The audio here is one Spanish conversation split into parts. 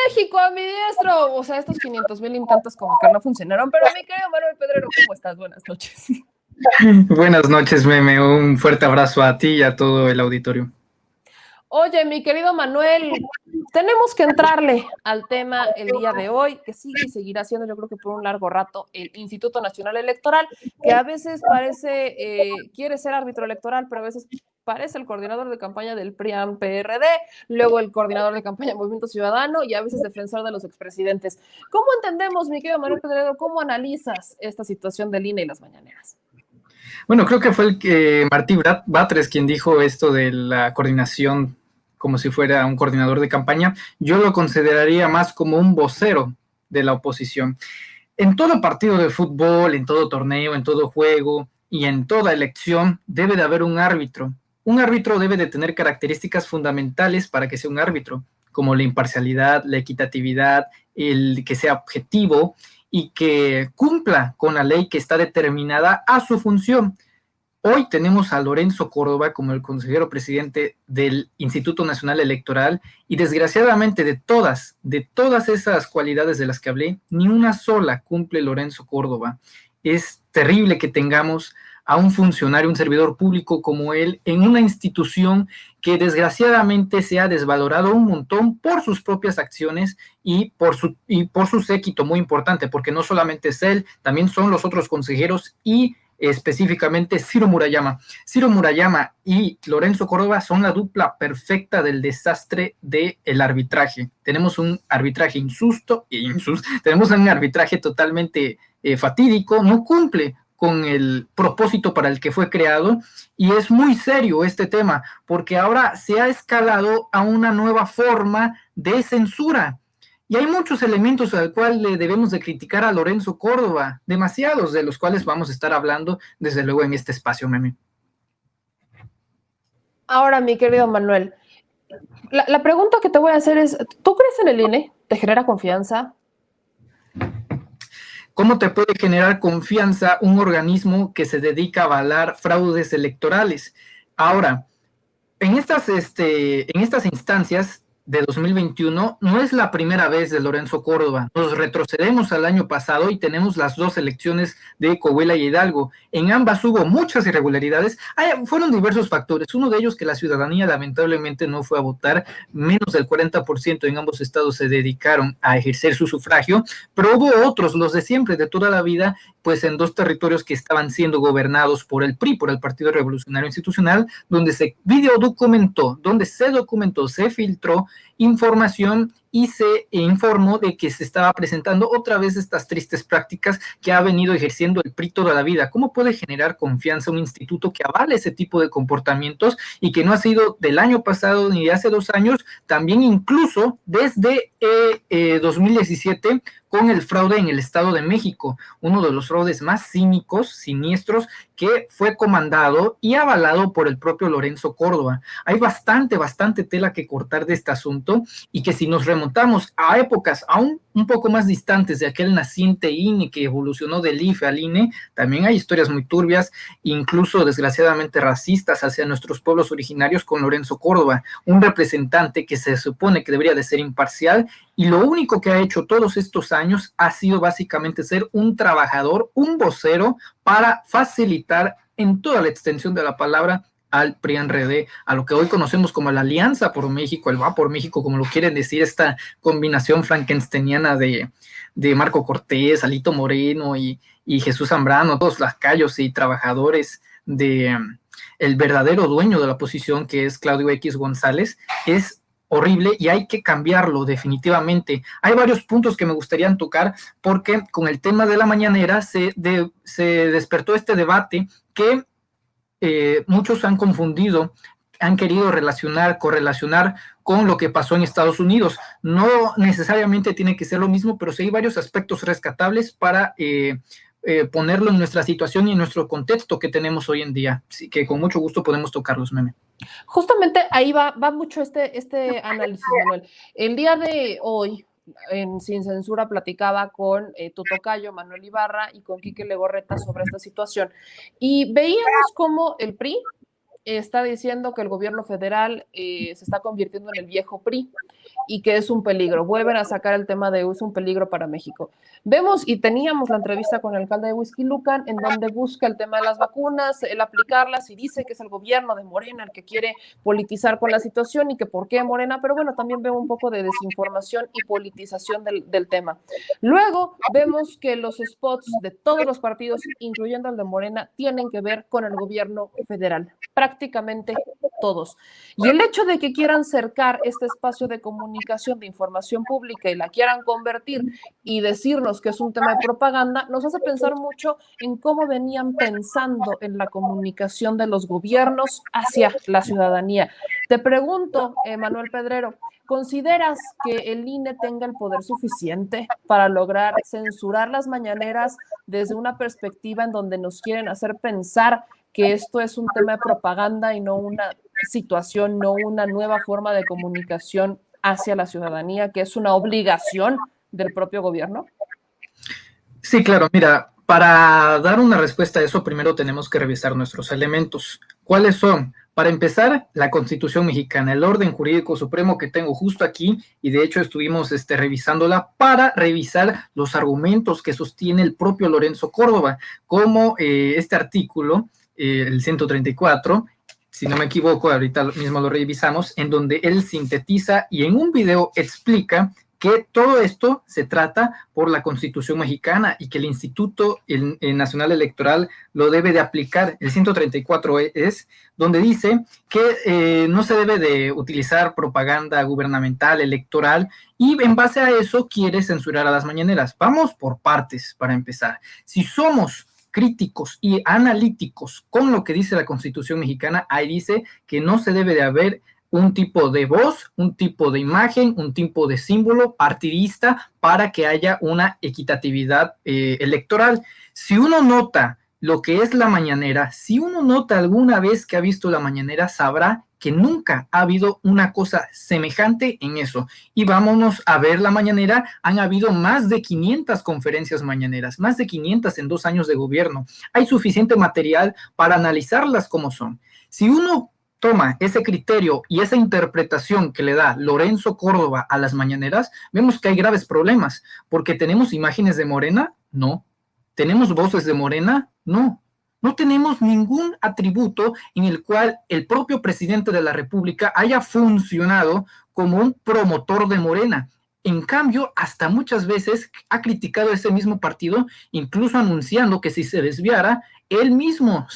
México a mi diestro. O sea, estos 500,000 intentos como que no funcionaron, pero mi querido Manuel Pedrero, ¿cómo estás? Buenas noches. Buenas noches, Meme. Un fuerte abrazo a ti y a todo el auditorio. Oye, mi querido Manuel, tenemos que entrarle al tema el día de hoy, que sigue y seguirá siendo, yo creo que por un largo rato, el Instituto Nacional Electoral, que a veces parece, quiere ser árbitro electoral, pero a veces parece el coordinador de campaña del PRI-PAN-PRD, luego el coordinador de campaña del Movimiento Ciudadano y a veces defensor de los expresidentes. ¿Cómo entendemos, mi querido Manuel Pedrero, cómo analizas esta situación del INE y las mañaneras? Bueno, creo que fue el que Martí Batres quien dijo esto de la coordinación como si fuera un coordinador de campaña. Yo lo consideraría más como un vocero de la oposición. En todo partido de fútbol, en todo torneo, en todo juego y en toda elección debe de haber un árbitro. Un árbitro debe de tener características fundamentales para que sea un árbitro, como la imparcialidad, la equitatividad, el que sea objetivo y que cumpla con la ley que está determinada a su función. Hoy tenemos a Lorenzo Córdoba como el consejero presidente del Instituto Nacional Electoral y desgraciadamente de todas esas cualidades de las que hablé, ni una sola cumple Lorenzo Córdoba. Es terrible que tengamos a un funcionario, un servidor público como él en una institución que desgraciadamente se ha desvalorado un montón por sus propias acciones y por su séquito muy importante, porque no solamente es él, también son los otros consejeros y específicamente Ciro Murayama. Ciro Murayama y Lorenzo Córdoba son la dupla perfecta del desastre del arbitraje. Tenemos un arbitraje injusto, tenemos un arbitraje totalmente fatídico, no cumple con el propósito para el que fue creado y es muy serio este tema porque ahora se ha escalado a una nueva forma de censura. Y hay muchos elementos al cual le debemos de criticar a Lorenzo Córdoba, demasiados de los cuales vamos a estar hablando desde luego en este espacio, Meme. Ahora, mi querido Manuel, la pregunta que te voy a hacer es, ¿tú crees en el INE? ¿Te genera confianza? ¿Cómo te puede generar confianza un organismo que se dedica a avalar fraudes electorales? Ahora, en estas instancias de 2021 no es la primera vez de Lorenzo Córdoba. Nos retrocedemos al año pasado y tenemos las dos elecciones de Coahuila y Hidalgo. En ambas hubo muchas irregularidades. Fueron diversos factores. Uno de ellos que la ciudadanía lamentablemente no fue a votar. Menos del 40% en ambos estados se dedicaron a ejercer su sufragio, pero hubo otros, los de siempre, de toda la vida, pues en dos territorios que estaban siendo gobernados por el PRI, por el Partido Revolucionario Institucional, donde se documentó, se filtró información y se informó de que se estaba presentando otra vez estas tristes prácticas que ha venido ejerciendo el PRI toda la vida. ¿Cómo puede generar confianza un instituto que avale ese tipo de comportamientos y que no ha sido del año pasado ni de hace 2 años, también incluso desde 2017 con el fraude en el Estado de México, uno de los fraudes más cínicos, siniestros, que fue comandado y avalado por el propio Lorenzo Córdoba? Hay bastante tela que cortar de este asunto y que si nos remontamos a épocas aún un poco más distantes de aquel naciente INE que evolucionó del IFE al INE, también hay historias muy turbias, incluso desgraciadamente racistas hacia nuestros pueblos originarios con Lorenzo Córdoba, un representante que se supone que debería de ser imparcial y lo único que ha hecho todos estos años ha sido básicamente ser un trabajador, un vocero para facilitar en toda la extensión de la palabra al PRI-PAN-PRD, a lo que hoy conocemos como la Alianza por México, el Va por México, como lo quieren decir, esta combinación frankensteiniana de Marco Cortés, Alito Moreno y Jesús Zambrano, todos lacayos y trabajadores de el verdadero dueño de la posición, que es Claudio X González. Es horrible y hay que cambiarlo definitivamente. Hay varios puntos que me gustaría tocar porque con el tema de la mañanera se despertó este debate que muchos han confundido, han querido correlacionar con lo que pasó en Estados Unidos. No necesariamente tiene que ser lo mismo, pero sí hay varios aspectos rescatables para ponerlo en nuestra situación y en nuestro contexto que tenemos hoy en día. Así que con mucho gusto podemos tocarlos, Meme. Justamente ahí va mucho este análisis, Manuel. El día de hoy, en Sin Censura, platicaba con tu tocayo, Manuel Ibarra, y con Quique Legorreta sobre esta situación. Y veíamos cómo el PRI está diciendo que el gobierno federal se está convirtiendo en el viejo PRI y que es un peligro. Vuelven a sacar el tema de es un peligro para México. Vemos y teníamos la entrevista con el alcalde de Huixquilucan, en donde busca el tema de las vacunas, el aplicarlas, y dice que es el gobierno de Morena el que quiere politizar con la situación y que por qué Morena, pero bueno, también veo un poco de desinformación y politización del tema. Luego vemos que los spots de todos los partidos, incluyendo el de Morena, tienen que ver con el gobierno federal, prácticamente todos. Y el hecho de que quieran cercar este espacio de comunicación, de información pública, y la quieran convertir y decirnos que es un tema de propaganda, nos hace pensar mucho en cómo venían pensando en la comunicación de los gobiernos hacia la ciudadanía. Te pregunto, Manuel Pedrero, ¿consideras que el INE tenga el poder suficiente para lograr censurar las mañaneras desde una perspectiva en donde nos quieren hacer pensar que esto es un tema de propaganda y no una situación, no una nueva forma de comunicación hacia la ciudadanía, que es una obligación del propio gobierno? Sí, claro, mira, para dar una respuesta a eso, primero tenemos que revisar nuestros elementos. ¿Cuáles son? Para empezar, la Constitución mexicana, el orden jurídico supremo que tengo justo aquí, y de hecho estuvimos revisándola para revisar los argumentos que sostiene el propio Lorenzo Córdoba, como este artículo, el 134, si no me equivoco, ahorita mismo lo revisamos, en donde él sintetiza y en un video explica que todo esto se trata por la Constitución mexicana y que el Instituto Nacional Electoral lo debe de aplicar. El 134 es donde dice que no se debe de utilizar propaganda gubernamental, electoral, y en base a eso quiere censurar a las mañaneras. Vamos por partes para empezar. Si somos críticos y analíticos con lo que dice la Constitución mexicana, ahí dice que no se debe de haber un tipo de voz, un tipo de imagen, un tipo de símbolo partidista para que haya una equitatividad electoral. Si uno nota lo que es la mañanera, si uno nota alguna vez que ha visto la mañanera, sabrá que nunca ha habido una cosa semejante en eso. Y vámonos a ver la mañanera, han habido más de 500 conferencias mañaneras, más de 500 en 2 años de gobierno. Hay suficiente material para analizarlas como son. Si uno toma ese criterio y esa interpretación que le da Lorenzo Córdoba a las mañaneras, vemos que hay graves problemas, porque tenemos imágenes de Morena, no. ¿Tenemos voces de Morena? No. No tenemos ningún atributo en el cual el propio presidente de la República haya funcionado como un promotor de Morena. En cambio, hasta muchas veces ha criticado ese mismo partido, incluso anunciando que si se desviara, él mismo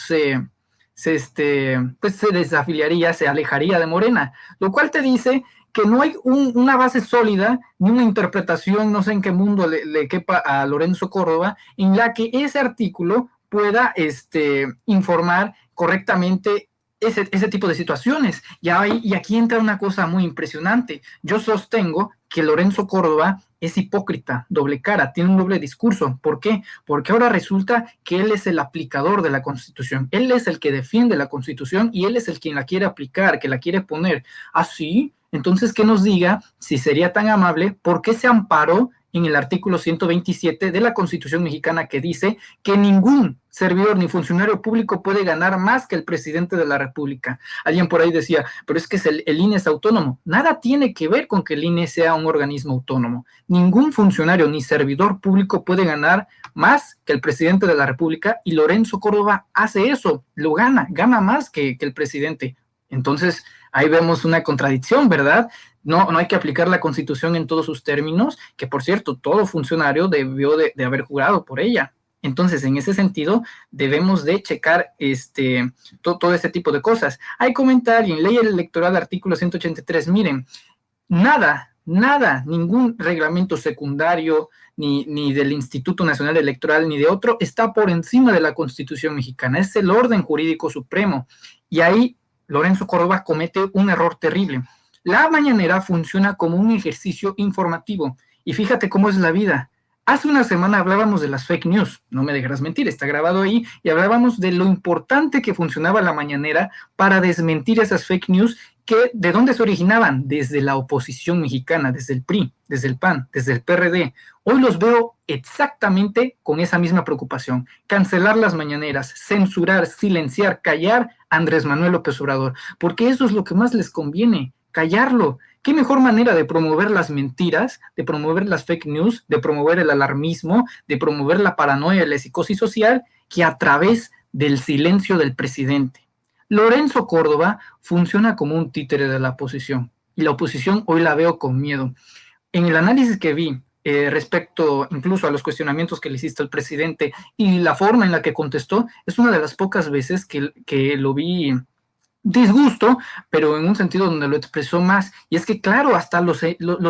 pues se desafiliaría, se alejaría de Morena, lo cual te dice que no hay una base sólida, ni una interpretación, no sé en qué mundo le quepa a Lorenzo Córdoba, en la que ese artículo pueda informar correctamente ese tipo de situaciones. Y aquí entra una cosa muy impresionante. Yo sostengo que Lorenzo Córdoba es hipócrita, doble cara, tiene un doble discurso. ¿Por qué? Porque ahora resulta que él es el aplicador de la Constitución, él es el que defiende la Constitución y él es el quien la quiere aplicar, que la quiere poner. ¿Así? Entonces, que nos diga, si sería tan amable, ¿por qué se amparó en el artículo 127 de la Constitución mexicana que dice que ningún servidor ni funcionario público puede ganar más que el presidente de la República? Alguien por ahí decía, pero es que el INE es autónomo. Nada tiene que ver con que el INE sea un organismo autónomo. Ningún funcionario ni servidor público puede ganar más que el presidente de la República, y Lorenzo Córdoba hace eso, lo gana más que el presidente. Entonces, ahí vemos una contradicción, ¿verdad? No hay que aplicar la Constitución en todos sus términos, que por cierto, todo funcionario debió de haber jurado por ella. Entonces, en ese sentido, debemos de checar todo este tipo de cosas. Hay comentario en Ley Electoral, artículo 183, miren, nada, ningún reglamento secundario, ni del Instituto Nacional Electoral, ni de otro, está por encima de la Constitución mexicana. Es el orden jurídico supremo. Y ahí Lorenzo Córdoba comete un error terrible. La mañanera funciona como un ejercicio informativo. Y fíjate cómo es la vida. Hace una semana hablábamos de las fake news, no me dejarás mentir, está grabado ahí, y hablábamos de lo importante que funcionaba la mañanera para desmentir esas fake news que de dónde se originaban, desde la oposición mexicana, desde el PRI, desde el PAN, desde el PRD. Hoy los veo exactamente con esa misma preocupación, cancelar las mañaneras, censurar, silenciar, callar a Andrés Manuel López Obrador, porque eso es lo que más les conviene, callarlo. ¿Qué mejor manera de promover las mentiras, de promover las fake news, de promover el alarmismo, de promover la paranoia y la psicosis social que a través del silencio del presidente? Lorenzo Córdoba funciona como un títere de la oposición y la oposición hoy la veo con miedo. En el análisis que vi respecto incluso a los cuestionamientos que le hiciste al presidente y la forma en la que contestó, es una de las pocas veces que lo vi disgusto, pero en un sentido donde lo expresó más. Y es que, claro, hasta los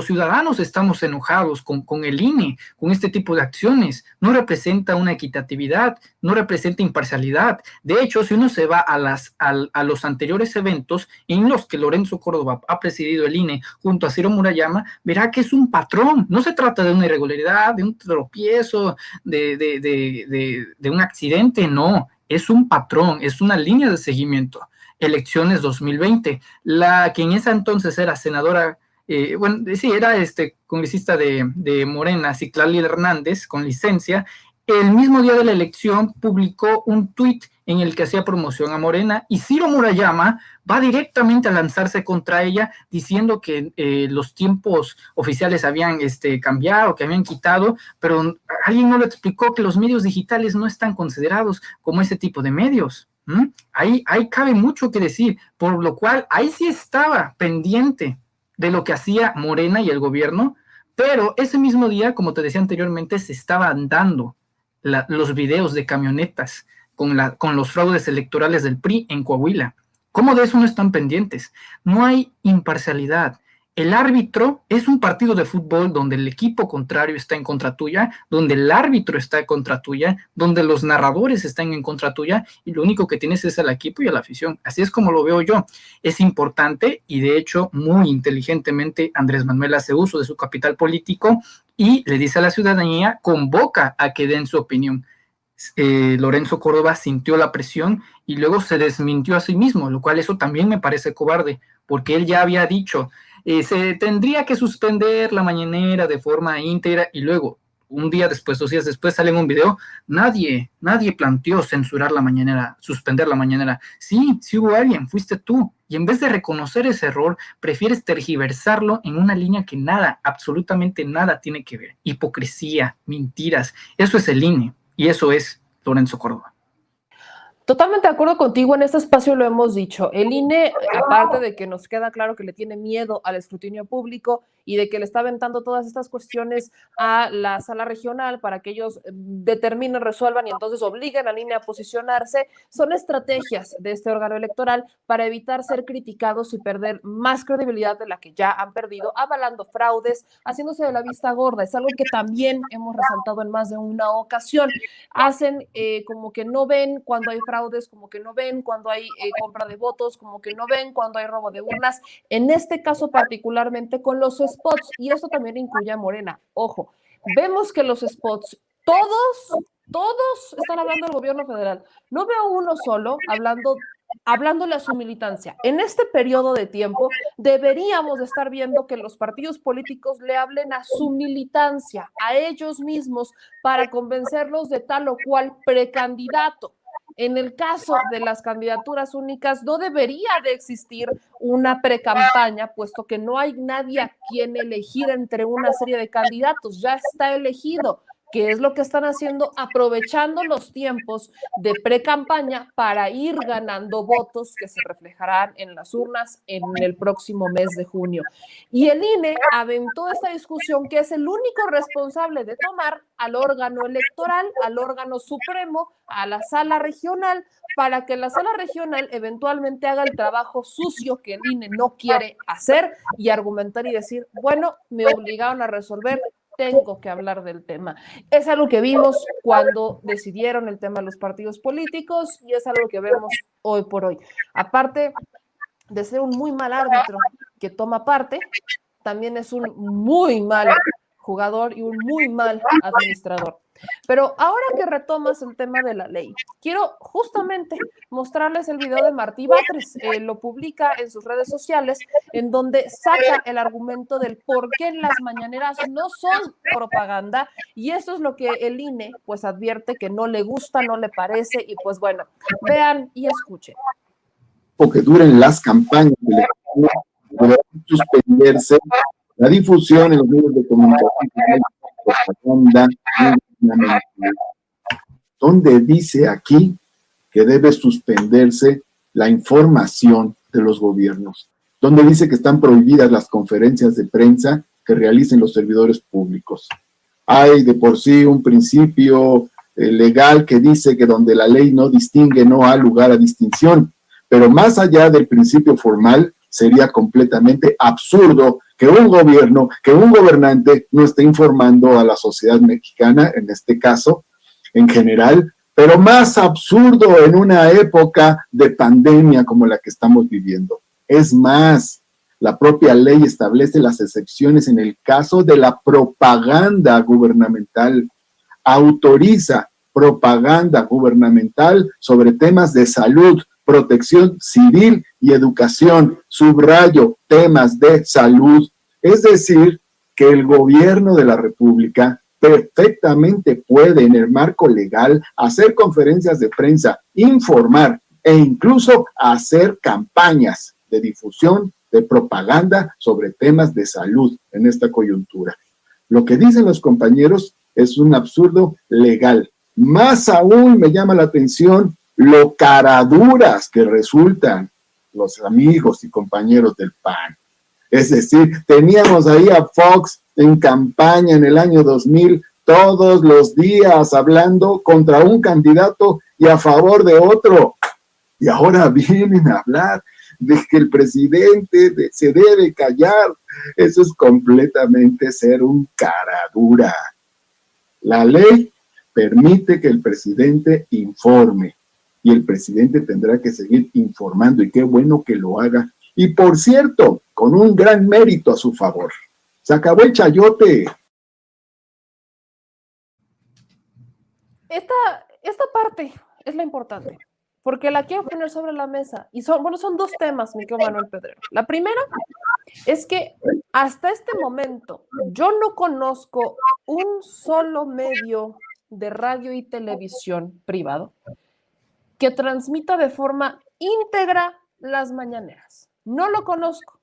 ciudadanos estamos enojados con el INE, con este tipo de acciones. No representa una equitatividad, no representa imparcialidad. De hecho, si uno se va a los anteriores eventos en los que Lorenzo Córdoba ha presidido el INE junto a Ciro Murayama, verá que es un patrón. No se trata de una irregularidad, de un tropiezo, de un accidente, no. Es un patrón, es una línea de seguimiento. Elecciones 2020. La que en ese entonces era senadora, bueno, sí, era congresista de Morena, Citlali Hernández, con licencia, el mismo día de la elección publicó un tuit en el que hacía promoción a Morena y Ciro Murayama va directamente a lanzarse contra ella diciendo que los tiempos oficiales habían cambiado, que habían quitado, pero alguien no le explicó que los medios digitales no están considerados como ese tipo de medios. Ahí cabe mucho que decir, por lo cual ahí sí estaba pendiente de lo que hacía Morena y el gobierno, pero ese mismo día, como te decía anteriormente, se estaban dando los videos de camionetas con los fraudes electorales del PRI en Coahuila. ¿Cómo de eso no están pendientes? No hay imparcialidad. El árbitro es un partido de fútbol donde el equipo contrario está en contra tuya, donde el árbitro está en contra tuya, donde los narradores están en contra tuya y lo único que tienes es al equipo y a la afición. Así es como lo veo yo. Es importante y de hecho muy inteligentemente Andrés Manuel hace uso de su capital político y le dice a la ciudadanía, convoca a que den su opinión. Lorenzo Córdoba sintió la presión y luego se desmintió a sí mismo, lo cual eso también me parece cobarde, porque él ya había dicho, se tendría que suspender la mañanera de forma íntegra y luego, un día después, 2 días después, sale en un video, nadie planteó censurar la mañanera, suspender la mañanera. Sí hubo alguien, fuiste tú. Y en vez de reconocer ese error, prefieres tergiversarlo en una línea que nada, absolutamente nada tiene que ver. Hipocresía, mentiras, eso es el INE y eso es Lorenzo Córdoba. Totalmente de acuerdo contigo, en este espacio lo hemos dicho. El INE, aparte de que nos queda claro que le tiene miedo al escrutinio público y de que le está aventando todas estas cuestiones a la sala regional para que ellos determinen, resuelvan y entonces obliguen al INE a posicionarse, son estrategias de este órgano electoral para evitar ser criticados y perder más credibilidad de la que ya han perdido, avalando fraudes, haciéndose de la vista gorda. Es algo que también hemos resaltado en más de una ocasión. Hacen como que no ven cuando hay fraudes, como que no ven cuando hay compra de votos, como que no ven cuando hay robo de urnas, en este caso particularmente con los spots, y esto también incluye a Morena. Ojo, vemos que los spots, todos están hablando del gobierno federal. No veo uno solo hablándole a su militancia. En este periodo de tiempo deberíamos de estar viendo que los partidos políticos le hablen a su militancia, a ellos mismos, para convencerlos de tal o cual precandidato. En el caso de las candidaturas únicas, no debería de existir una precampaña, puesto que no hay nadie a quien elegir entre una serie de candidatos, ya está elegido. ¿Qué es lo que están haciendo? Aprovechando los tiempos de pre-campaña para ir ganando votos que se reflejarán en las urnas en el próximo mes de junio. Y el INE aventó esta discusión que es el único responsable de tomar al órgano electoral, al órgano supremo, a la sala regional, para que la sala regional eventualmente haga el trabajo sucio que el INE no quiere hacer y argumentar y decir, bueno, me obligaron a resolver, tengo que hablar del tema. Es algo que vimos cuando decidieron el tema de los partidos políticos y es algo que vemos hoy por hoy. Aparte de ser un muy mal árbitro que toma parte, también es un muy mal jugador y un muy mal administrador. Pero ahora que retomas el tema de la ley, quiero justamente mostrarles el video de Martí Batres. Lo publica en sus redes sociales, en donde saca el argumento del por qué las mañaneras no son propaganda, y eso es lo que el INE pues advierte que no le gusta, no le parece, y pues bueno, vean y escuchen. O que duren las campañas electorales, deberá suspenderse la difusión en los medios de comunicación propaganda gubernamental, donde dice aquí que debe suspenderse la información de los gobiernos, donde dice que están prohibidas las conferencias de prensa que realicen los servidores públicos. Hay de por sí un principio legal que dice que donde la ley no distingue no hay lugar a distinción, pero más allá del principio formal, sería completamente absurdo que un gobierno, que un gobernante no esté informando a la sociedad mexicana, en este caso, en general, pero más absurdo en una época de pandemia como la que estamos viviendo. Es más, la propia ley establece las excepciones en el caso de la propaganda gubernamental, autoriza propaganda gubernamental sobre temas de salud, protección civil y educación, subrayo, temas de salud. Es decir, que el gobierno de la República perfectamente puede, en el marco legal, hacer conferencias de prensa, informar e incluso hacer campañas de difusión, de propaganda sobre temas de salud en esta coyuntura. Lo que dicen los compañeros es un absurdo legal. Más aún me llama la atención lo caraduras que resultan los amigos y compañeros del PAN. Es decir, teníamos ahí a Fox en campaña en el año 2000, todos los días hablando contra un candidato y a favor de otro. Y ahora vienen a hablar de que el presidente se debe callar. Eso es completamente ser un caradura. La ley permite que el presidente informe, y el presidente tendrá que seguir informando, y qué bueno que lo haga. Y por cierto, con un gran mérito a su favor. Se acabó el chayote. Esta parte es la importante, porque la quiero poner sobre la mesa. Y son dos temas, mi querido Manuel Pedrero. La primera es que hasta este momento yo no conozco un solo medio de radio y televisión privado que transmita de forma íntegra las mañaneras. No lo conozco.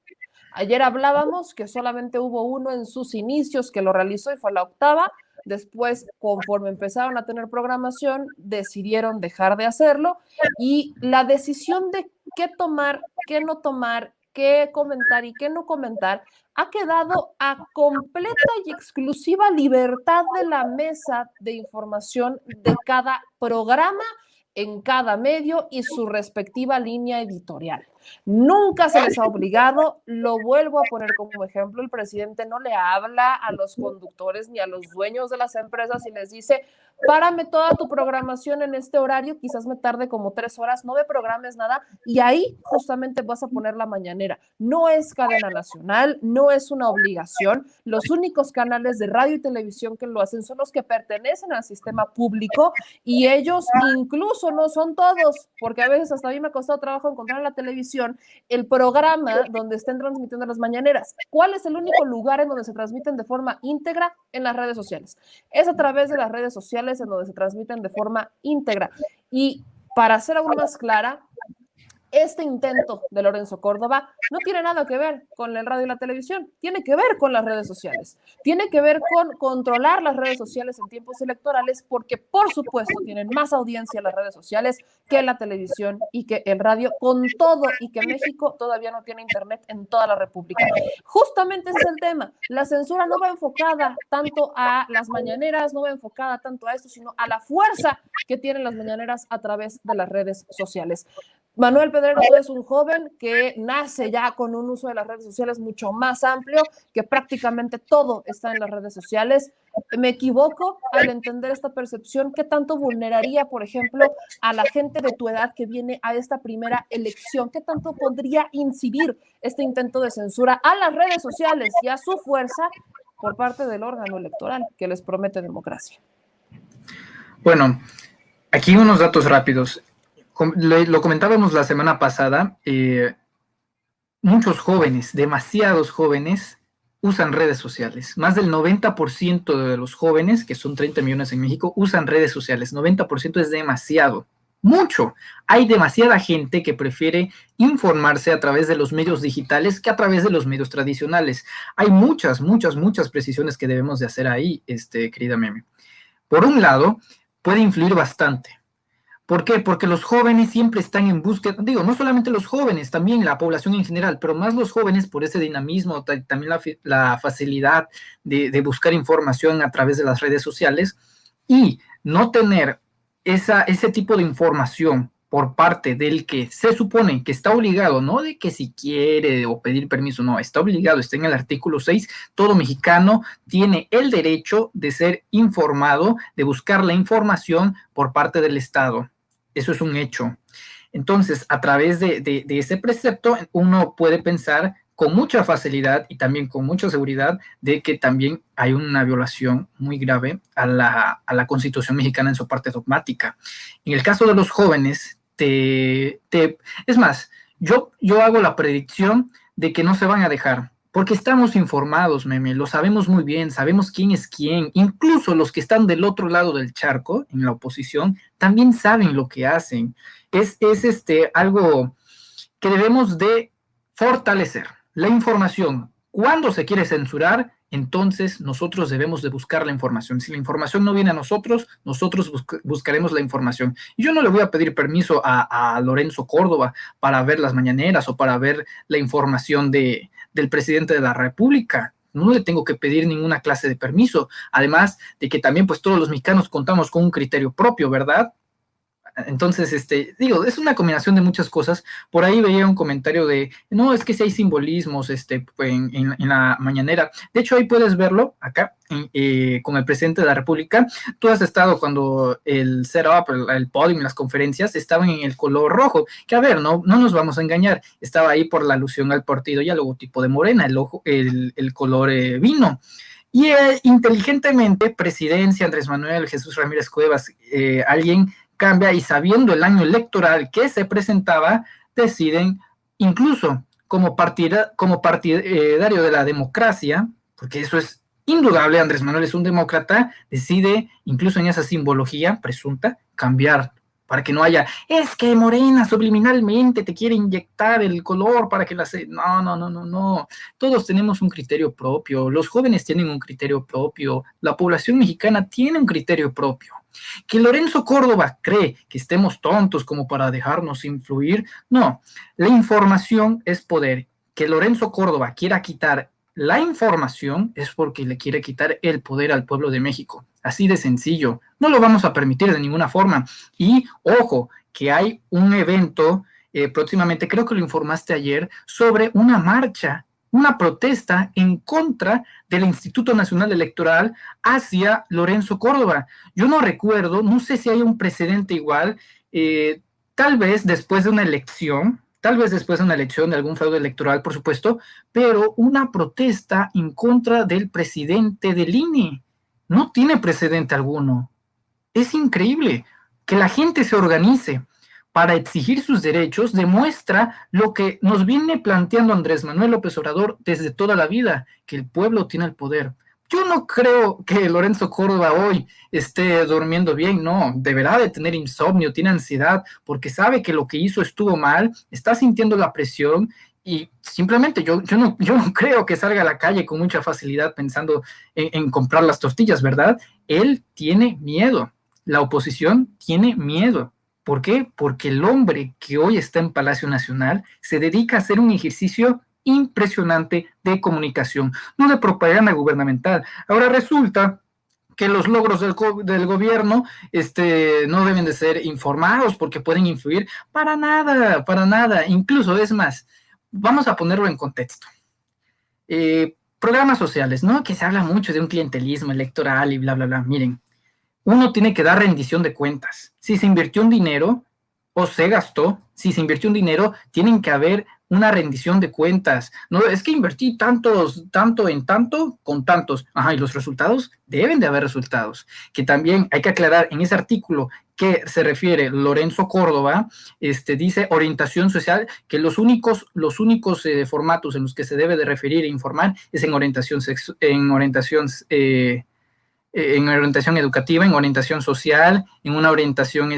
Ayer hablábamos que solamente hubo uno en sus inicios que lo realizó y fue la octava. Después, conforme empezaron a tener programación, decidieron dejar de hacerlo, y la decisión de qué tomar, qué no tomar, qué comentar y qué no comentar ha quedado a completa y exclusiva libertad de la mesa de información de cada programa en cada medio y su respectiva línea editorial. Nunca se les ha obligado, lo vuelvo a poner como ejemplo, el presidente no le habla a los conductores ni a los dueños de las empresas y les dice, párame toda tu programación en este horario, quizás me tarde como 3 horas, no me programes nada, y ahí justamente vas a poner la mañanera. No es cadena nacional, no es una obligación, los únicos canales de radio y televisión que lo hacen son los que pertenecen al sistema público, y ellos incluso no son todos, porque a veces hasta a mí me ha costado trabajo encontrar en la televisión el programa donde estén transmitiendo las mañaneras. ¿Cuál es el único lugar en donde se transmiten de forma íntegra? En las redes sociales. Es a través de las redes sociales en donde se transmiten de forma íntegra. Y para ser aún más clara, este intento de Lorenzo Córdoba no tiene nada que ver con el radio y la televisión, tiene que ver con las redes sociales, tiene que ver con controlar las redes sociales en tiempos electorales, porque por supuesto tienen más audiencia las redes sociales que la televisión y que el radio, con todo y que México todavía no tiene internet en toda la República. Justamente ese es el tema, la censura no va enfocada tanto a las mañaneras, no va enfocada tanto a esto, sino a la fuerza que tienen las mañaneras a través de las redes sociales. Manuel Pedrero, tú eres un joven que nace ya con un uso de las redes sociales mucho más amplio, que prácticamente todo está en las redes sociales. ¿Me equivoco al entender esta percepción? ¿Qué tanto vulneraría, por ejemplo, a la gente de tu edad que viene a esta primera elección? ¿Qué tanto podría incidir este intento de censura a las redes sociales y a su fuerza por parte del órgano electoral que les promete democracia. Bueno, aquí unos datos rápidos. Lo comentábamos la semana pasada, muchos jóvenes, demasiados jóvenes, usan redes sociales. Más del 90% de los jóvenes, que son 30 millones en México, usan redes sociales. 90% es demasiado, mucho. Hay demasiada gente que prefiere informarse a través de los medios digitales que a través de los medios tradicionales. Hay muchas precisiones que debemos de hacer ahí, querida Meme. Por un lado, puede influir bastante. ¿Por qué? Porque los jóvenes siempre están en búsqueda, digo, no solamente los jóvenes, también la población en general, pero más los jóvenes por ese dinamismo, también la facilidad de buscar información a través de las redes sociales, y no tener ese tipo de información por parte del que se supone que está obligado, no de que si quiere o pedir permiso, no, está obligado, está en el artículo 6, todo mexicano tiene el derecho de ser informado, de buscar la información por parte del Estado. Eso es un hecho. Entonces, a través de ese precepto, uno puede pensar con mucha facilidad y también con mucha seguridad de que también hay una violación muy grave a la Constitución mexicana en su parte dogmática. En el caso de los jóvenes, es más, yo hago la predicción de que no se van a dejar, porque estamos informados, Meme, lo sabemos muy bien, sabemos quién es quién, incluso los que están del otro lado del charco, en la oposición, también saben lo que hacen. Es algo que debemos de fortalecer. La información, cuando se quiere censurar, entonces nosotros debemos de buscar la información. Si la información no viene a nosotros buscaremos la información. Y yo no le voy a pedir permiso a Lorenzo Córdoba para ver las mañaneras o para ver la información del presidente de la República. No le tengo que pedir ninguna clase de permiso. Además de que también pues todos los mexicanos contamos con un criterio propio, ¿verdad? Entonces, digo, es una combinación de muchas cosas. Por ahí veía un comentario de, no, es que si hay simbolismos en la mañanera. De hecho, ahí puedes verlo acá con el presidente de la República. Tú has estado cuando el setup, el podium, las conferencias estaban en el color rojo, que a ver, no nos vamos a engañar, estaba ahí por la alusión al partido y al logotipo de Morena, el color vino. Y inteligentemente, presidencia, Andrés Manuel, Jesús Ramírez Cuevas, alguien cambia y sabiendo el año electoral que se presentaba, deciden incluso como partidario de la democracia, porque eso es indudable, Andrés Manuel es un demócrata, decide incluso en esa simbología presunta cambiar para que no haya, es que Morena subliminalmente te quiere inyectar el color para que no, todos tenemos un criterio propio, los jóvenes tienen un criterio propio, la población mexicana tiene un criterio propio. Que Lorenzo Córdoba cree que estemos tontos como para dejarnos influir, no, la información es poder. Que Lorenzo Córdoba quiera quitar la información es porque le quiere quitar el poder al pueblo de México. Así de sencillo. No lo vamos a permitir de ninguna forma. Y, ojo, que hay un evento próximamente, creo que lo informaste ayer, sobre una marcha, una protesta en contra del Instituto Nacional Electoral hacia Lorenzo Córdoba. Yo no recuerdo, no sé si hay un precedente igual, tal vez después de una elección de algún fraude electoral, por supuesto, pero una protesta en contra del presidente del INE. No tiene precedente alguno. Es increíble que la gente se organice para exigir sus derechos, demuestra lo que nos viene planteando Andrés Manuel López Obrador desde toda la vida, que el pueblo tiene el poder. Yo no creo que Lorenzo Córdoba hoy esté durmiendo bien, no, deberá de tener insomnio, tiene ansiedad, porque sabe que lo que hizo estuvo mal, está sintiendo la presión y simplemente yo no creo que salga a la calle con mucha facilidad pensando en comprar las tortillas, ¿verdad? Él tiene miedo, la oposición tiene miedo. ¿Por qué? Porque el hombre que hoy está en Palacio Nacional se dedica a hacer un ejercicio impresionante de comunicación, no de propaganda gubernamental. Ahora resulta que los logros del gobierno no deben de ser informados porque pueden influir para nada. Incluso, es más, vamos a ponerlo en contexto. Programas sociales, ¿no? Que se habla mucho de un clientelismo electoral y bla, bla, bla. Miren, uno tiene que dar rendición de cuentas. Si se invirtió un dinero, o se gastó, si se invirtió un dinero, tienen que haber una rendición de cuentas. No, es que invertí tanto en tanto, con tantos. Ajá, y los resultados, deben de haber resultados. Que también hay que aclarar en ese artículo que se refiere Lorenzo Córdoba, dice orientación social, que los únicos formatos en los que se debe de referir e informar es en orientación educativa, en orientación social, en una orientación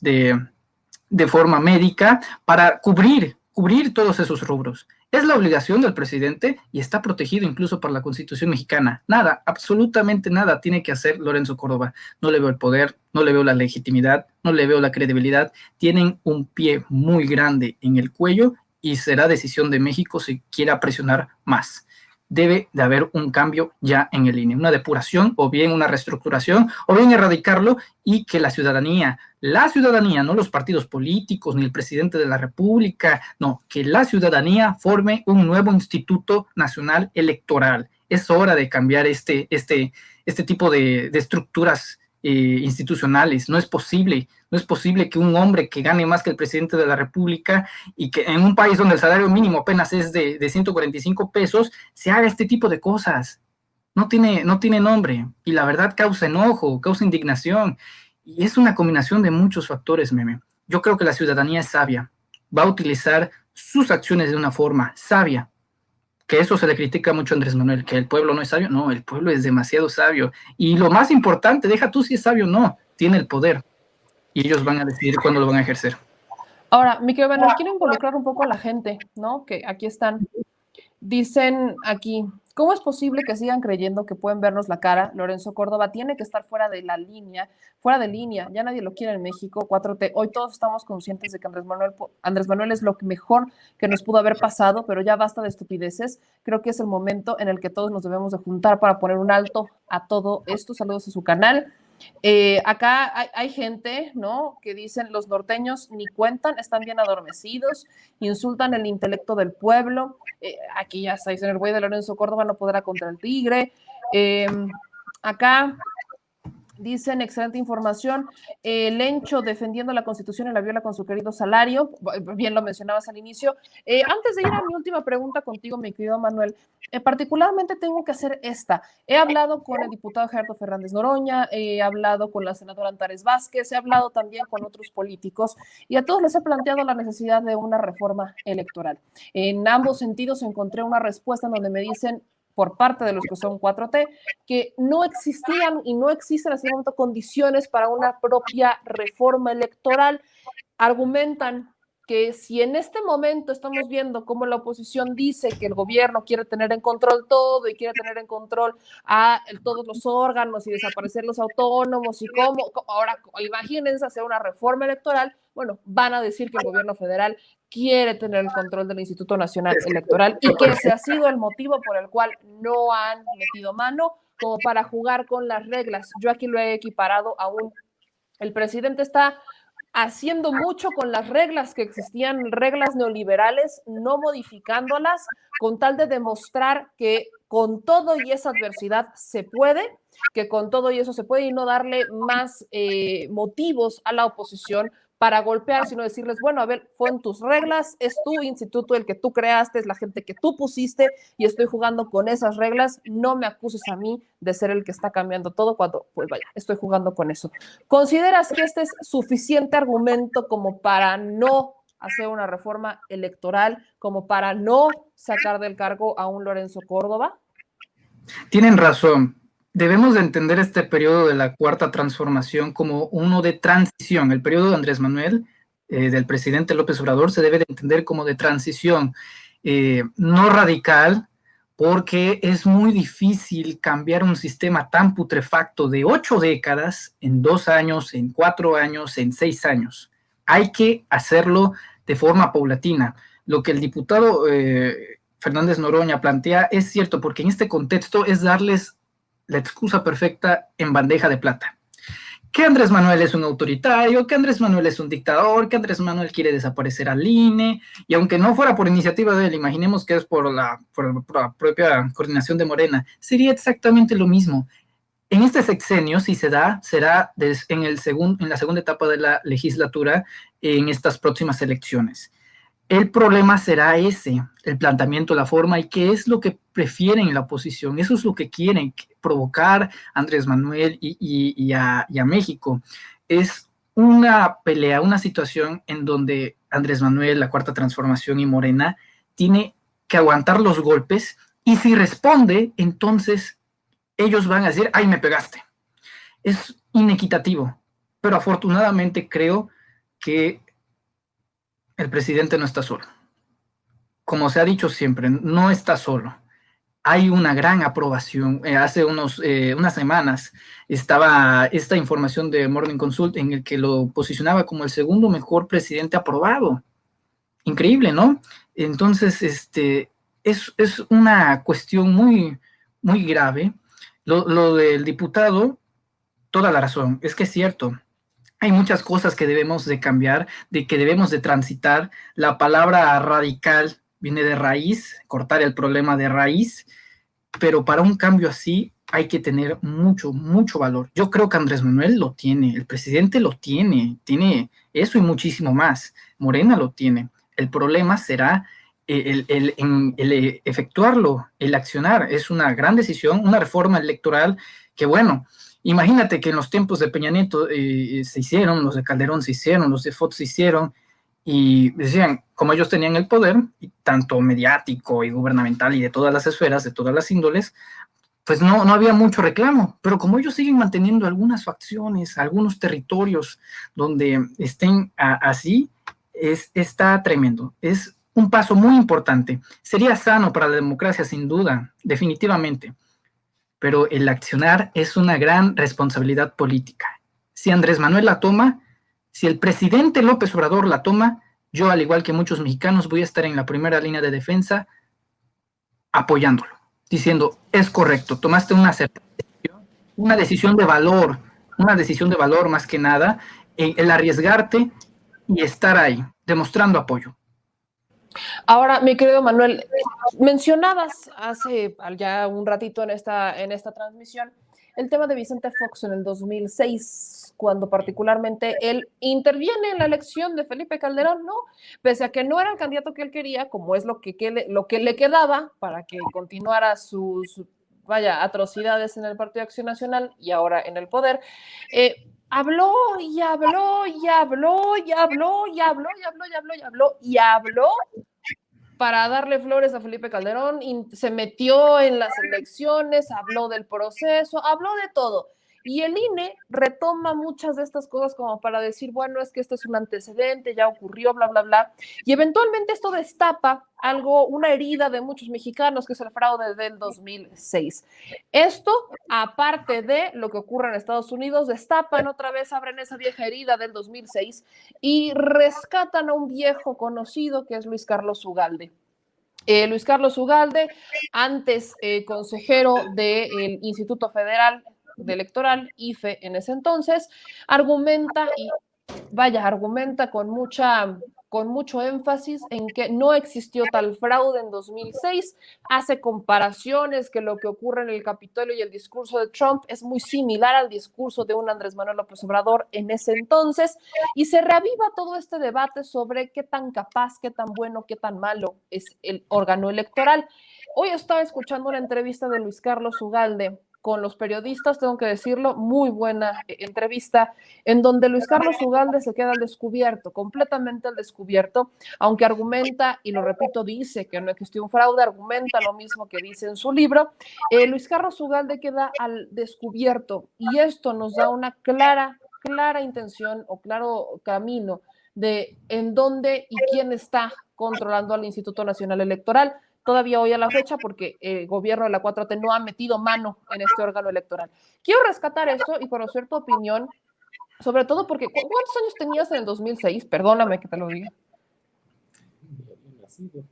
de forma médica, para cubrir todos esos rubros. Es la obligación del presidente y está protegido incluso por la Constitución mexicana. Nada, absolutamente nada tiene que hacer Lorenzo Córdoba. No le veo el poder, no le veo la legitimidad, no le veo la credibilidad. Tienen un pie muy grande en el cuello y será decisión de México si quiera presionar más. Debe de haber un cambio ya en el INE, una depuración o bien una reestructuración o bien erradicarlo y que la ciudadanía, no los partidos políticos ni el presidente de la República, no, que la ciudadanía forme un nuevo Instituto Nacional Electoral. Es hora de cambiar este tipo de estructuras institucionales. No es posible que un hombre que gane más que el presidente de la República y que en un país donde el salario mínimo apenas es de 145 pesos, se haga este tipo de cosas. No tiene nombre y la verdad causa enojo, causa indignación y es una combinación de muchos factores, meme. Yo creo que la ciudadanía es sabia, va a utilizar sus acciones de una forma sabia. Que eso se le critica mucho a Andrés Manuel, que el pueblo no es sabio. No, el pueblo es demasiado sabio. Y lo más importante, deja tú si es sabio o no, tiene el poder. Y ellos van a decidir cuándo lo van a ejercer. Ahora, mi querido Manuel, quiero involucrar un poco a la gente, ¿no? Que aquí están. Dicen aquí, ¿cómo es posible que sigan creyendo que pueden vernos la cara? Lorenzo Córdoba tiene que estar fuera de línea, ya nadie lo quiere en México, 4T, hoy todos estamos conscientes de que Andrés Manuel es lo mejor que nos pudo haber pasado, pero ya basta de estupideces, creo que es el momento en el que todos nos debemos de juntar para poner un alto a todo esto, saludos a su canal. Acá hay gente, ¿no? Que dicen los norteños ni cuentan, están bien adormecidos, insultan el intelecto del pueblo. Aquí ya está, dicen el güey de Lorenzo Córdoba no podrá contra el tigre. Acá dicen, excelente información, Lencho defendiendo la Constitución y la viola con su querido salario, bien lo mencionabas al inicio. Antes de ir a mi última pregunta contigo, mi querido Manuel, particularmente tengo que hacer esta. He hablado con el diputado Gerardo Fernández Noroña, he hablado con la senadora Antares Vázquez, he hablado también con otros políticos y a todos les he planteado la necesidad de una reforma electoral. En ambos sentidos encontré una respuesta en donde me dicen, por parte de los que son 4T, que no existían y no existen en este momento condiciones para una propia reforma electoral. Argumentan que si en este momento estamos viendo cómo la oposición dice que el gobierno quiere tener en control todo y quiere tener en control a todos los órganos y desaparecer los autónomos y cómo, ahora imagínense hacer una reforma electoral, bueno, van a decir que el gobierno federal quiere tener el control del Instituto Nacional Electoral y que ese ha sido el motivo por el cual no han metido mano como para jugar con las reglas. Yo aquí lo he equiparado a el presidente está haciendo mucho con las reglas que existían, reglas neoliberales, no modificándolas, con tal de demostrar que con todo y esa adversidad se puede, que con todo y eso se puede y no darle más motivos a la oposición para golpear, sino decirles, bueno, a ver, fue en tus reglas, es tu instituto el que tú creaste, es la gente que tú pusiste y estoy jugando con esas reglas, no me acuses a mí de ser el que está cambiando todo cuando, pues vaya, estoy jugando con eso. ¿Consideras que este es suficiente argumento como para no hacer una reforma electoral, como para no sacar del cargo a un Lorenzo Córdoba? Tienen razón. Debemos de entender este periodo de la Cuarta Transformación como uno de transición. El periodo de Andrés Manuel, del presidente López Obrador, se debe de entender como de transición, no radical, porque es muy difícil cambiar un sistema tan putrefacto de 8 décadas en 2 años, en 4 años, en 6 años. Hay que hacerlo de forma paulatina. Lo que el diputado Fernández Noroña plantea es cierto, porque en este contexto es darles la excusa perfecta en bandeja de plata. Que Andrés Manuel es un autoritario, que Andrés Manuel es un dictador, que Andrés Manuel quiere desaparecer al INE, y aunque no fuera por iniciativa de él, imaginemos que es por la propia coordinación de Morena, sería exactamente lo mismo. En este sexenio, si se da, será en la segunda etapa de la legislatura en estas próximas elecciones. El problema será ese, el planteamiento, la forma y qué es lo que prefieren la oposición. Eso es lo que quieren provocar Andrés Manuel y a México. Es una pelea, una situación en donde Andrés Manuel, la Cuarta Transformación y Morena tiene que aguantar los golpes y si responde, entonces ellos van a decir, ¡ay, me pegaste! Es inequitativo, pero afortunadamente creo que el presidente no está solo. Como se ha dicho siempre, no está solo. Hay una gran aprobación. Hace unas semanas estaba esta información de Morning Consult en el que lo posicionaba como el segundo mejor presidente aprobado. Increíble, ¿no? Entonces, es una cuestión muy, muy grave. Lo del diputado, toda la razón, es que es cierto. Hay muchas cosas que debemos de cambiar, de que debemos de transitar. La palabra radical viene de raíz, cortar el problema de raíz, pero para un cambio así hay que tener mucho, mucho valor. Yo creo que Andrés Manuel lo tiene, el presidente lo tiene eso y muchísimo más. Morena lo tiene. El problema será el efectuarlo, el accionar. Es una gran decisión, una reforma electoral que, bueno, imagínate que en los tiempos de Peña Nieto se hicieron, los de Calderón se hicieron, los de Fox se hicieron, y decían, como ellos tenían el poder, y tanto mediático y gubernamental y de todas las esferas, de todas las índoles, pues no había mucho reclamo, pero como ellos siguen manteniendo algunas facciones, algunos territorios donde estén así, está tremendo. Es un paso muy importante. Sería sano para la democracia, sin duda, definitivamente, pero el accionar es una gran responsabilidad política. Si Andrés Manuel la toma, si el presidente López Obrador la toma, yo, al igual que muchos mexicanos, voy a estar en la primera línea de defensa apoyándolo, diciendo, es correcto, tomaste una decisión de valor más que nada, el arriesgarte y estar ahí, demostrando apoyo. Ahora, mi querido Manuel, mencionabas hace ya un ratito en esta transmisión el tema de Vicente Fox en el 2006, cuando particularmente él interviene en la elección de Felipe Calderón, ¿no? Pese a que no era el candidato que él quería, como es lo que le quedaba para que continuara sus, vaya, atrocidades en el Partido de Acción Nacional y ahora en el poder, habló y habló y habló y habló y habló y habló y habló y habló y habló para darle flores a Felipe Calderón, y se metió en las elecciones, habló del proceso, habló de todo. Y el INE retoma muchas de estas cosas como para decir, bueno, es que este es un antecedente, ya ocurrió, bla, bla, bla. Y eventualmente esto destapa algo, una herida de muchos mexicanos, que es el fraude del 2006. Esto, aparte de lo que ocurre en Estados Unidos, destapan otra vez, abren esa vieja herida del 2006 y rescatan a un viejo conocido que es Luis Carlos Ugalde. Luis Carlos Ugalde, antes consejero del Instituto Federal de Electoral, IFE en ese entonces, argumenta con mucho énfasis en que no existió tal fraude en 2006, hace comparaciones que lo que ocurre en el Capitolio y el discurso de Trump es muy similar al discurso de un Andrés Manuel López Obrador en ese entonces, y se reaviva todo este debate sobre qué tan capaz, qué tan bueno, qué tan malo es el órgano electoral. Hoy estaba escuchando una entrevista de Luis Carlos Ugalde con los periodistas, tengo que decirlo, muy buena entrevista, en donde Luis Carlos Ugalde se queda al descubierto, completamente al descubierto, aunque argumenta, y lo repito, dice que no existió un fraude, argumenta lo mismo que dice en su libro. Luis Carlos Ugalde queda al descubierto, y esto nos da una clara intención o claro camino de en dónde y quién está controlando al Instituto Nacional Electoral, todavía hoy a la fecha, porque el gobierno de la 4T no ha metido mano en este órgano electoral. Quiero rescatar esto y conocer tu opinión, sobre todo porque, ¿cuántos años tenías en el 2006? Perdóname que te lo diga.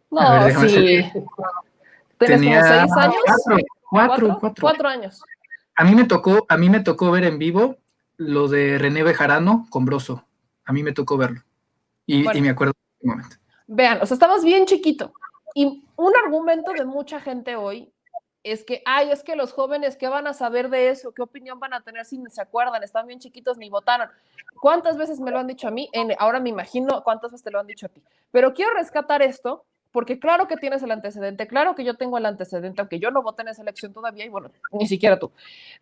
No, ver, sí. ¿Tienes como 6 años? 4 años. A mí me tocó ver en vivo lo de René Bejarano con Broso. A mí me tocó verlo. Y me acuerdo de ese momento. Vean, o sea, estabas bien chiquito. Y un argumento de mucha gente hoy es que los jóvenes, ¿qué van a saber de eso? ¿Qué opinión van a tener si ni se acuerdan? Están bien chiquitos, ni votaron. ¿Cuántas veces me lo han dicho a mí? Ahora me imagino cuántas veces te lo han dicho a ti. Pero quiero rescatar esto, porque claro que tienes el antecedente, claro que yo tengo el antecedente, aunque yo no voté en esa elección todavía, y bueno, ni siquiera tú.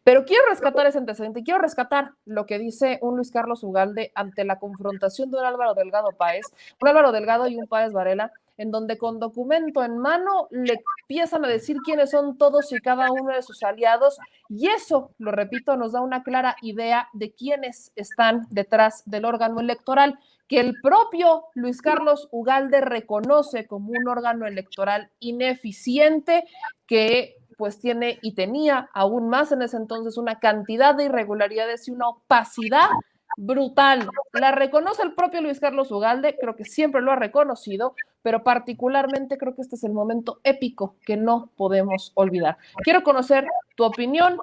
Pero quiero rescatar ese antecedente, quiero rescatar lo que dice un Luis Carlos Ugalde ante la confrontación de un Álvaro Delgado Páez, un Álvaro Delgado y un Páez Varela, en donde con documento en mano le empiezan a decir quiénes son todos y cada uno de sus aliados, y eso, lo repito, nos da una clara idea de quiénes están detrás del órgano electoral, que el propio Luis Carlos Ugalde reconoce como un órgano electoral ineficiente, que pues tiene y tenía aún más en ese entonces una cantidad de irregularidades y una opacidad brutal. La reconoce el propio Luis Carlos Ugalde, creo que siempre lo ha reconocido, pero particularmente creo que este es el momento épico que no podemos olvidar. Quiero conocer tu opinión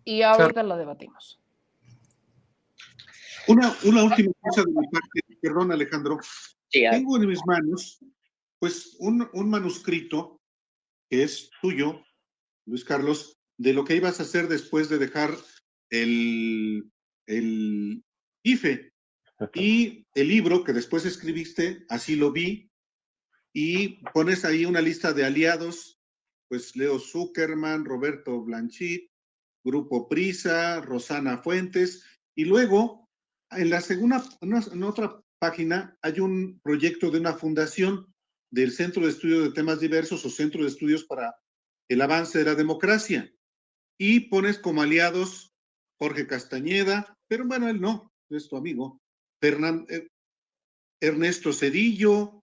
y ahorita la debatimos. Una última cosa de mi parte, perdón, Alejandro. Sí, tengo en mis manos, pues, un manuscrito que es tuyo, Luis Carlos, de lo que ibas a hacer después de dejar el IFE. Y el libro que después escribiste, así lo vi, y pones ahí una lista de aliados, pues Leo Zuckerman, Roberto Blanchit, Grupo Prisa, Rosana Fuentes, y luego en la segunda, en otra página, hay un proyecto de una fundación del Centro de Estudios de Temas Diversos o Centro de Estudios para el Avance de la Democracia. Y pones como aliados Jorge Castañeda, pero bueno, él no, es tu amigo. Ernesto Cedillo,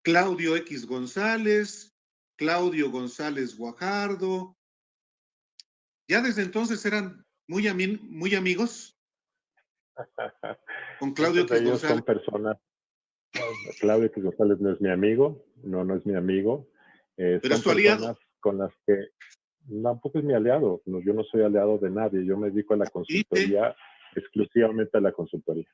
Claudio X González, Claudio González Guajardo. Ya desde entonces eran muy amigos. Con Claudio X González. Son personas. Claudio X González no es mi amigo, no es mi amigo. Pero es tu aliado. Con las que tampoco es mi aliado. No, yo no soy aliado de nadie. Yo me dedico a la consultoría, exclusivamente a la consultoría.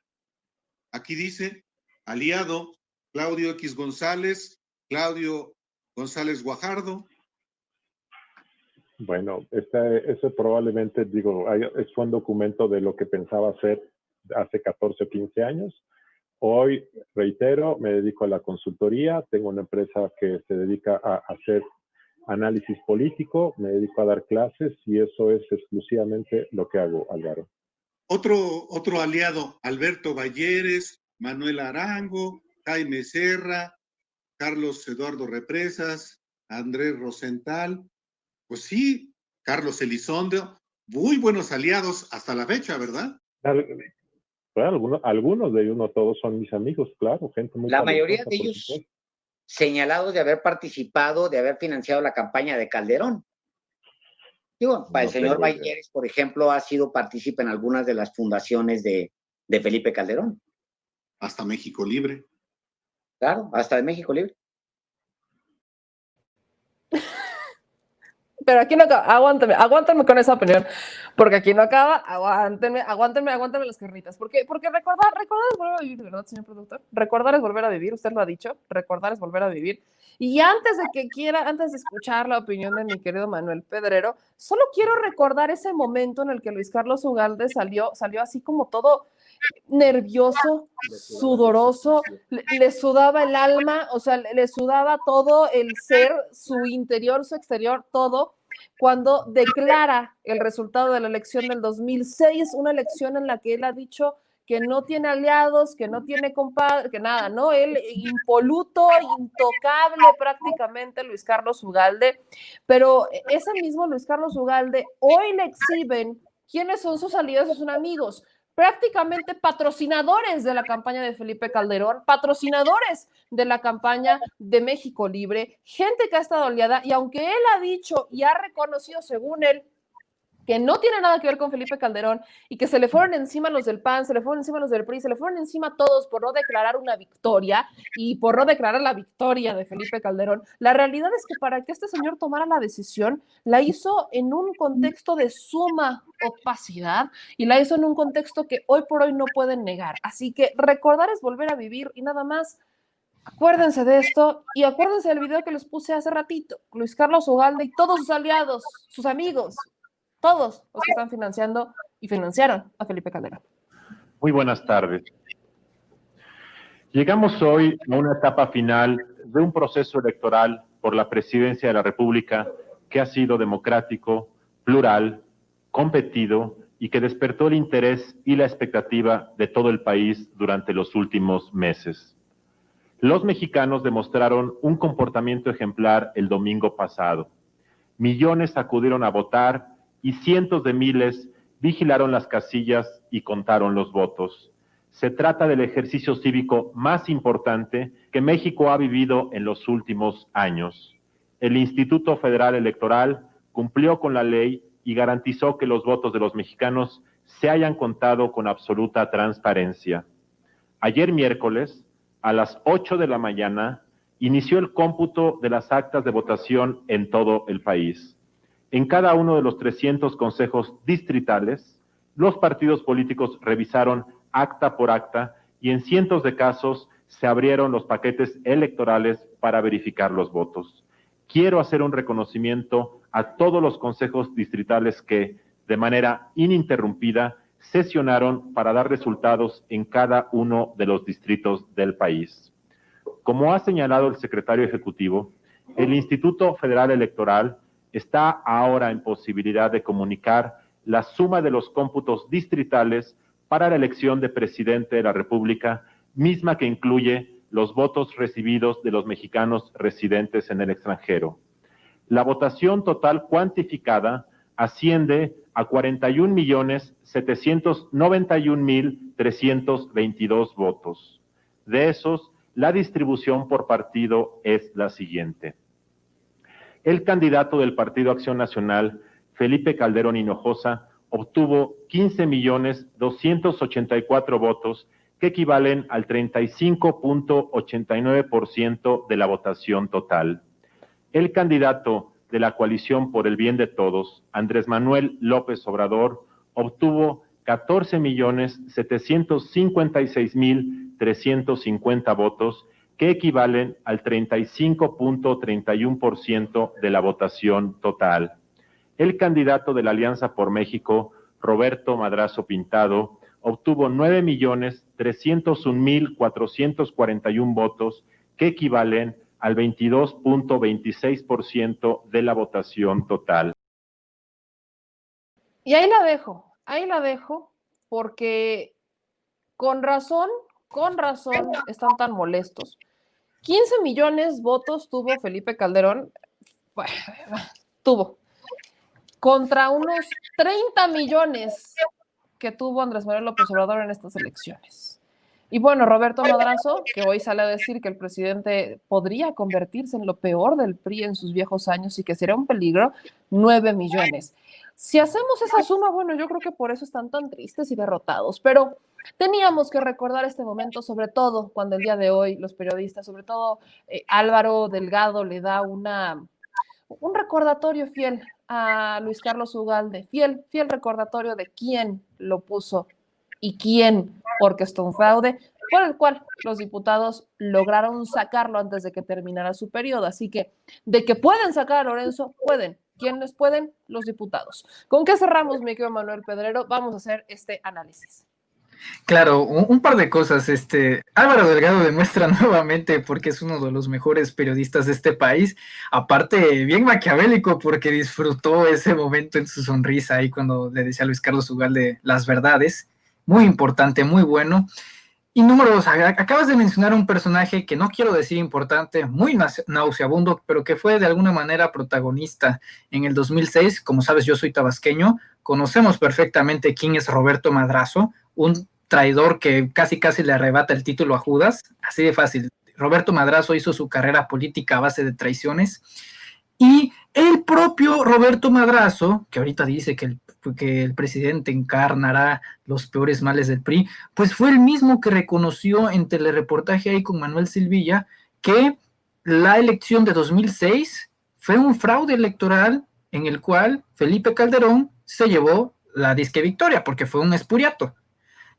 Aquí dice, aliado, Claudio X González, Claudio González Guajardo. Bueno, ese probablemente, fue un documento de lo que pensaba hacer hace 14 o 15 años. Hoy, reitero, me dedico a la consultoría, tengo una empresa que se dedica a hacer análisis político, me dedico a dar clases y eso es exclusivamente lo que hago, Álvaro. Otro aliado, Alberto Balleres, Manuel Arango, Jaime Serra, Carlos Eduardo Represas, Andrés Rosenthal, pues sí, Carlos Elizondo, muy buenos aliados hasta la fecha, ¿verdad? Bueno, algunos de ellos, no todos son mis amigos, claro, gente muy La mayoría de ellos señalados de haber participado, de haber financiado la campaña de Calderón. Para el señor Balleres, por ejemplo, ha sido partícipe en algunas de las fundaciones de Felipe Calderón. Hasta México Libre. Claro, hasta de México Libre. Pero aquí no acaba, aguántenme con esa opinión, porque aquí no acaba, aguántenme las carnitas, porque recordar es volver a vivir, ¿verdad, señor productor? Recordar es volver a vivir, usted lo ha dicho, recordar es volver a vivir. Y antes de escuchar la opinión de mi querido Manuel Pedrero, solo quiero recordar ese momento en el que Luis Carlos Ugalde salió así como todo nervioso, sudoroso, le sudaba el alma, o sea, le sudaba todo el ser, su interior, su exterior, todo, cuando declara el resultado de la elección del 2006, una elección en la que él ha dicho que no tiene aliados, que no tiene compadre, que nada, ¿no? Él impoluto, intocable prácticamente, Luis Carlos Ugalde, pero ese mismo Luis Carlos Ugalde, hoy le exhiben quiénes son sus aliados y sus amigos, prácticamente patrocinadores de la campaña de Felipe Calderón, patrocinadores de la campaña de México Libre, gente que ha estado aliada, y aunque él ha dicho y ha reconocido, según él, que no tiene nada que ver con Felipe Calderón y que se le fueron encima los del PAN, se le fueron encima los del PRI, se le fueron encima todos por no declarar una victoria y por no declarar la victoria de Felipe Calderón, la realidad es que para que este señor tomara la decisión, la hizo en un contexto de suma opacidad y la hizo en un contexto que hoy por hoy no pueden negar. Así que recordar es volver a vivir y nada más. Acuérdense de esto y acuérdense del video que les puse hace ratito. Luis Carlos Ugalde y todos sus aliados, sus amigos, todos los que están financiando y financiaron a Felipe Calderón. Muy buenas tardes. Llegamos hoy a una etapa final de un proceso electoral por la presidencia de la República que ha sido democrático, plural, competido y que despertó el interés y la expectativa de todo el país durante los últimos meses. Los mexicanos demostraron un comportamiento ejemplar el domingo pasado. Millones acudieron a votar y cientos de miles vigilaron las casillas y contaron los votos. Se trata del ejercicio cívico más importante que México ha vivido en los últimos años. El Instituto Federal Electoral cumplió con la ley y garantizó que los votos de los mexicanos se hayan contado con absoluta transparencia. Ayer miércoles, a las 8 de la mañana, inició el cómputo de las actas de votación en todo el país. En cada uno de los 300 consejos distritales, los partidos políticos revisaron acta por acta y en cientos de casos se abrieron los paquetes electorales para verificar los votos. Quiero hacer un reconocimiento a todos los consejos distritales que, de manera ininterrumpida, sesionaron para dar resultados en cada uno de los distritos del país. Como ha señalado el secretario ejecutivo, el Instituto Federal Electoral está ahora en posibilidad de comunicar la suma de los cómputos distritales para la elección de presidente de la República, misma que incluye los votos recibidos de los mexicanos residentes en el extranjero. La votación total cuantificada asciende a 41.791.322 votos. De esos, la distribución por partido es la siguiente. El candidato del Partido Acción Nacional, Felipe Calderón Hinojosa, obtuvo 15.284 votos, que equivalen al 35.89% de la votación total. El candidato de la Coalición por el Bien de Todos, Andrés Manuel López Obrador, obtuvo 14.756.350 votos, que equivalen al 35.31% de la votación total. El candidato de la Alianza por México, Roberto Madrazo Pintado, obtuvo 9.301.441 votos, que equivalen al 22.26% de la votación total. Y ahí la dejo, porque con razón están tan molestos. 15 millones votos tuvo Felipe Calderón, contra unos 30 millones que tuvo Andrés Manuel López Obrador en estas elecciones. Y bueno, Roberto Madrazo, que hoy sale a decir que el presidente podría convertirse en lo peor del PRI en sus viejos años y que sería un peligro, 9 millones. Si hacemos esa suma, bueno, yo creo que por eso están tan tristes y derrotados, pero teníamos que recordar este momento, sobre todo cuando el día de hoy los periodistas, sobre todo Álvaro Delgado, le da un recordatorio fiel a Luis Carlos Ugalde, fiel recordatorio de quién lo puso y quién orquestó un fraude por el cual los diputados lograron sacarlo antes de que terminara su periodo. Así que de que pueden sacar a Lorenzo, pueden. ¿Quiénes pueden? Los diputados. ¿Con qué cerramos, mi querido Manuel Pedrero? Vamos a hacer este análisis. Claro, un par de cosas. Álvaro Delgado demuestra nuevamente porque es uno de los mejores periodistas de este país, aparte bien maquiavélico porque disfrutó ese momento en su sonrisa ahí cuando le decía a Luis Carlos Ugalde las verdades, muy importante, muy bueno. Y número dos, acabas de mencionar un personaje que no quiero decir importante, muy nauseabundo, pero que fue de alguna manera protagonista en el 2006. Como sabes, yo soy tabasqueño, conocemos perfectamente quién es Roberto Madrazo, un traidor que casi le arrebata el título a Judas, así de fácil. Roberto Madrazo hizo su carrera política a base de traiciones, y el propio Roberto Madrazo, que ahorita dice que el presidente encarnará los peores males del PRI, pues fue el mismo que reconoció en telereportaje ahí con Manuel Silvilla que la elección de 2006 fue un fraude electoral en el cual Felipe Calderón se llevó la disque victoria, porque fue un espuriato.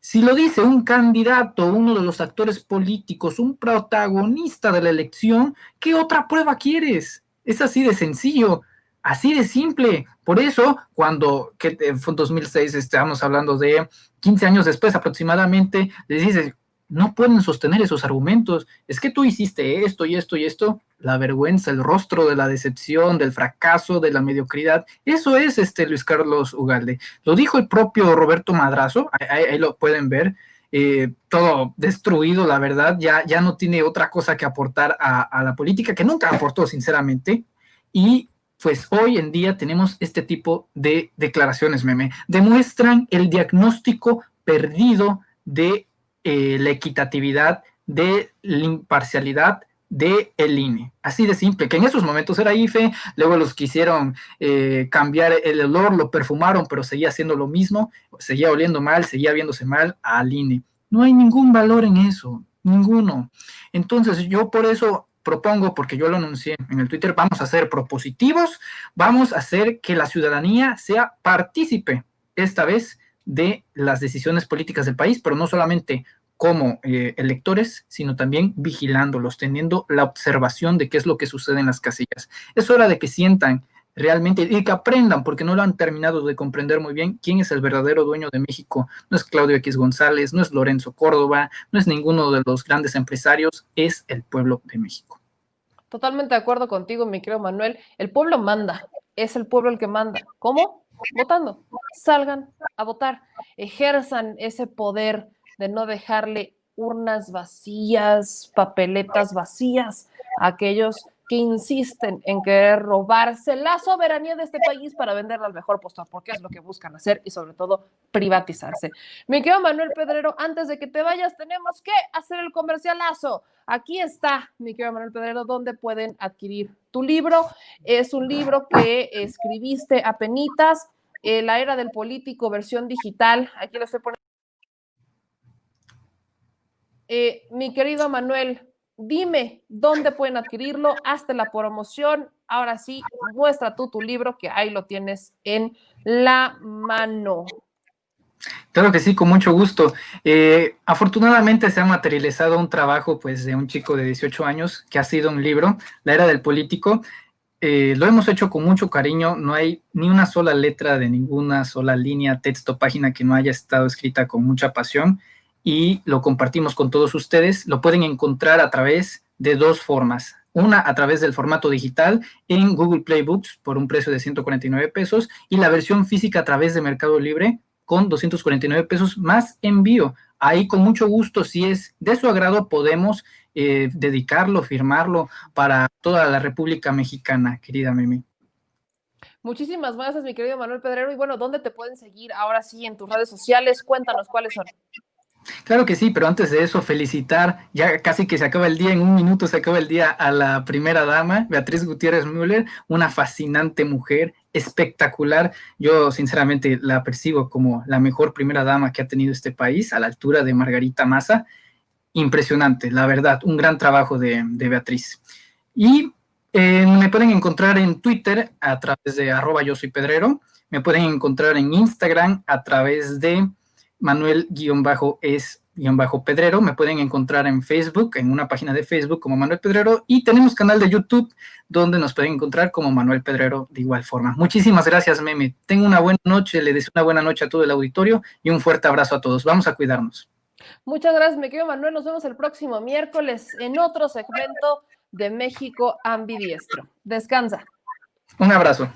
Si lo dice un candidato, uno de los actores políticos, un protagonista de la elección, ¿qué otra prueba quieres? Es así de sencillo, así de simple. Por eso, cuando fue en 2006, estamos hablando de 15 años después aproximadamente, les dices, no pueden sostener esos argumentos. Es que tú hiciste esto y esto y esto. La vergüenza, el rostro de la decepción, del fracaso, de la mediocridad. Eso es Luis Carlos Ugalde. Lo dijo el propio Roberto Madrazo, ahí lo pueden ver. Todo destruido, la verdad, ya no tiene otra cosa que aportar a la política, que nunca aportó, sinceramente. Y pues hoy en día tenemos este tipo de declaraciones, meme. Demuestran el diagnóstico perdido de la equitatividad, de la imparcialidad de el INE, así de simple, que en esos momentos era IFE, luego los quisieron cambiar el olor, lo perfumaron, pero seguía haciendo lo mismo, seguía oliendo mal, seguía viéndose mal al INE. No hay ningún valor en eso, ninguno. Entonces yo por eso propongo, porque yo lo anuncié en el Twitter, vamos a ser propositivos, vamos a hacer que la ciudadanía sea partícipe esta vez de las decisiones políticas del país, pero no solamente como electores, sino también vigilándolos, teniendo la observación de qué es lo que sucede en las casillas. Es hora de que sientan realmente y que aprendan, porque no lo han terminado de comprender muy bien, quién es el verdadero dueño de México. No es Claudio X González, no es Lorenzo Córdoba, no es ninguno de los grandes empresarios, es el pueblo de México. Totalmente de acuerdo contigo, mi querido Manuel. El pueblo manda, es el pueblo el que manda. ¿Cómo? Votando. Salgan a votar, ejerzan ese poder de no dejarle urnas vacías, papeletas vacías a aquellos que insisten en querer robarse la soberanía de este país para venderla al mejor postor, porque es lo que buscan hacer y sobre todo privatizarse. Mi querido Manuel Pedrero, antes de que te vayas, tenemos que hacer el comercialazo. Aquí está, mi querido Manuel Pedrero, donde pueden adquirir tu libro. Es un libro que escribiste apenitas, La Era del Político, versión digital. Aquí lo estoy poniendo. Mi querido Manuel, dime dónde pueden adquirirlo, hazte la promoción. Ahora sí, muestra tú tu libro, que ahí lo tienes en la mano. Claro que sí, con mucho gusto. Afortunadamente se ha materializado un trabajo pues, de un chico de 18 años que ha sido un libro, La Era del Político. Lo hemos hecho con mucho cariño, no hay ni una sola letra de ninguna sola línea, texto, página que no haya estado escrita con mucha pasión y lo compartimos con todos ustedes. Lo pueden encontrar a través de dos formas. Una a través del formato digital en Google Play Books por un precio de 149 pesos y la versión física a través de Mercado Libre con 249 pesos más envío. Ahí con mucho gusto, si es de su agrado, podemos dedicarlo, firmarlo para toda la República Mexicana, querida Mimi. Muchísimas gracias, mi querido Manuel Pedrero. Y bueno, ¿dónde te pueden seguir ahora sí en tus redes sociales? Cuéntanos cuáles son. Claro que sí, pero antes de eso, felicitar, ya casi que se acaba el día, en un minuto se acaba el día, a la primera dama, Beatriz Gutiérrez Müller, una fascinante mujer, espectacular. Yo sinceramente la percibo como la mejor primera dama que ha tenido este país, a la altura de Margarita Maza. Impresionante, la verdad, un gran trabajo de Beatriz. Y me pueden encontrar en Twitter a través de @yosoypedrero, me pueden encontrar en Instagram a través de Manuel-es-Pedrero, me pueden encontrar en Facebook, en una página de Facebook como Manuel Pedrero, y tenemos canal de YouTube donde nos pueden encontrar como Manuel Pedrero de igual forma. Muchísimas gracias, Meme. Tengo una buena noche, le deseo una buena noche a todo el auditorio y un fuerte abrazo a todos. Vamos a cuidarnos. Muchas gracias, mi querido Manuel. Nos vemos el próximo miércoles en otro segmento de México Ambidiestro. Descansa. Un abrazo.